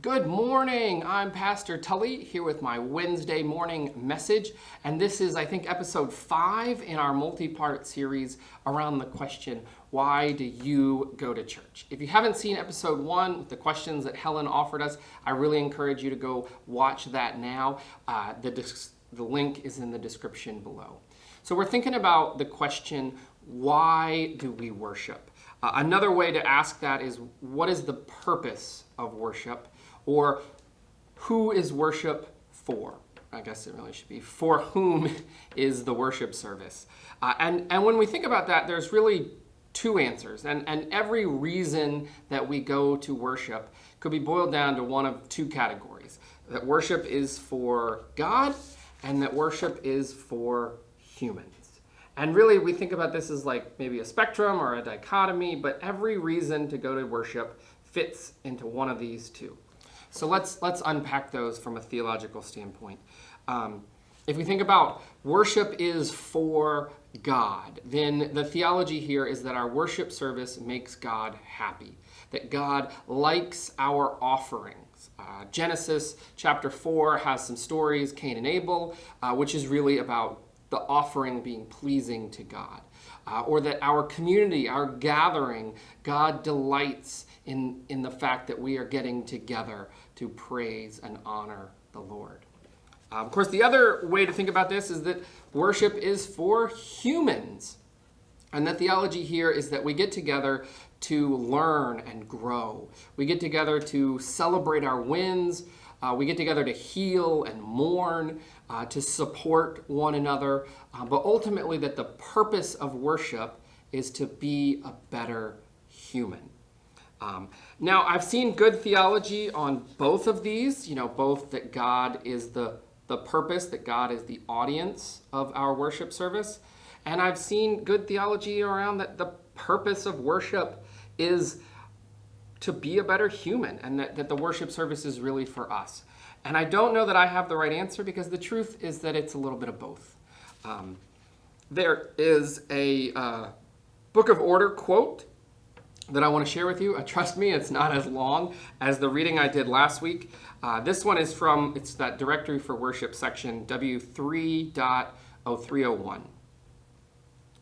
Good morning. I'm Pastor Tully here with my Wednesday morning message. And this is, I think, episode 5 in our multi-part series around the question, why do you go to church? If you haven't seen episode 1 with the questions that Helen offered us, I really encourage you to go watch that now. The link is in the description below. So we're thinking about the question, why do we worship? Another way to ask that is, what is the purpose of worship? Or who is worship for? I guess it really should be, for whom is the worship service? And when we think about that, there's really two answers. And every reason that we go to worship could be boiled down to one of two categories. That worship is for God, and that worship is for humans. And really, we think about this as like maybe a spectrum or a dichotomy, but every reason to go to worship fits into one of these two. So let's unpack those from a theological standpoint. If we think about worship is for God, then the theology here is that our worship service makes God happy, that God likes our offerings. Genesis chapter 4 has some stories, Cain and Abel, which is really about the offering being pleasing to God. Or that our community, our gathering, God delights in the fact that we are getting together to praise and honor the Lord. Of course, the other way to think about this is that worship is for humans. And the theology here is that we get together to learn and grow. We get together to celebrate our wins. We get together to heal and mourn, to support one another. But ultimately, that the purpose of worship is to be a better human. Now, I've seen good theology on both of these, both that God is the purpose, that God is the audience of our worship service. And I've seen good theology around that the purpose of worship is to be a better human, and that the worship service is really for us. And I don't know that I have the right answer, because the truth is that it's a little bit of both. There is a Book of Order quote that I want to share with you. Trust me, it's not as long as the reading I did last week. This one is it's that Directory for Worship section, W3.0301.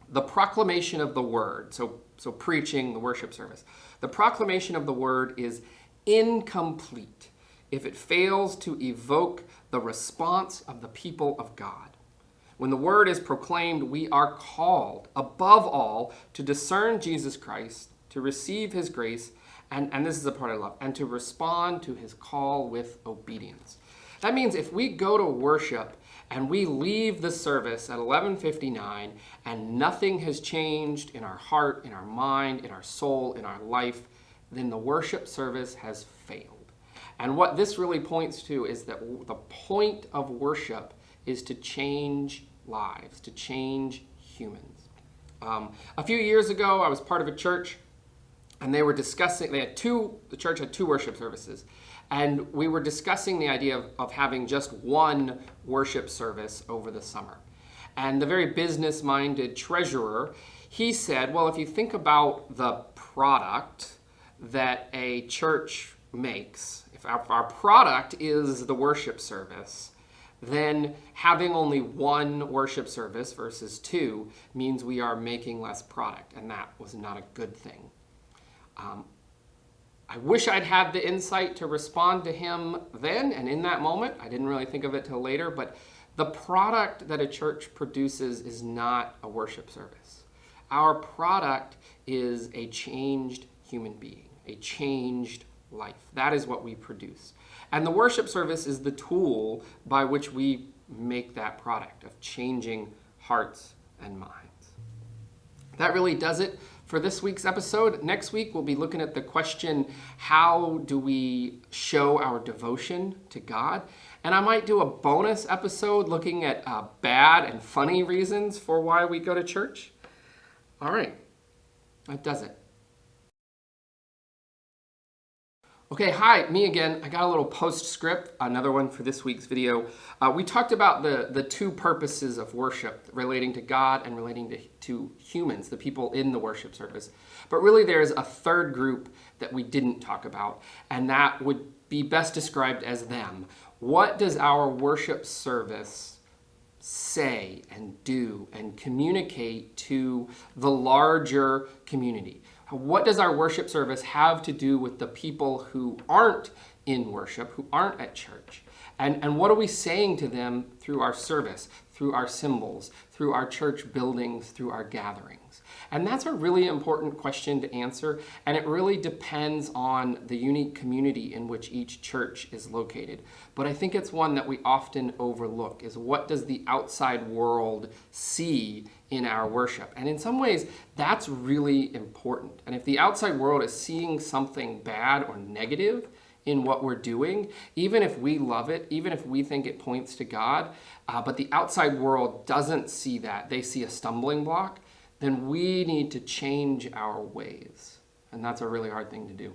The proclamation of the word, so preaching the worship service. The proclamation of the word is incomplete if it fails to evoke the response of the people of God. When the word is proclaimed, we are called, above all, to discern Jesus Christ, to receive his grace, and this is the part I love, and to respond to his call with obedience. That means if we go to worship and we leave the service at 11:59 and nothing has changed in our heart, in our mind, in our soul, in our life, then the worship service has failed. And what this really points to is that the point of worship is to change lives, to change humans. A few years ago, I was part of a church, and they were discussing, the church had 2 worship services, and we were discussing the idea of having just one worship service over the summer. And the very business-minded treasurer, he said, well, if you think about the product that a church makes, if our product is the worship service, then having only one worship service versus 2 means we are making less product, and that was not a good thing. I wish I'd had the insight to respond to him then and in that moment. I didn't really think of it till later, but the product that a church produces is not a worship service. Our product is a changed human being, a changed life. That is what we produce. And the worship service is the tool by which we make that product of changing hearts and minds. That really does it for this week's episode. Next week, we'll be looking at the question, how do we show our devotion to God? And I might do a bonus episode looking at bad and funny reasons for why we go to church. All right, that does it. Okay, hi, me again. I got a little postscript, another one for this week's video. We talked about the two purposes of worship, relating to God and relating to humans, the people in the worship service. But really there's a third group that we didn't talk about, and that would be best described as them. What does our worship service say and do and communicate to the larger community? What does our worship service have to do with the people who aren't in worship, who aren't at church? And what are we saying to them through our service, through our symbols, through our church buildings, through our gatherings? And that's a really important question to answer, and it really depends on the unique community in which each church is located. But I think it's one that we often overlook, is what does the outside world see in our worship? And in some ways, that's really important. And if the outside world is seeing something bad or negative in what we're doing, even if we love it, even if we think it points to God, but the outside world doesn't see that, they see a stumbling block, then we need to change our ways. And that's a really hard thing to do.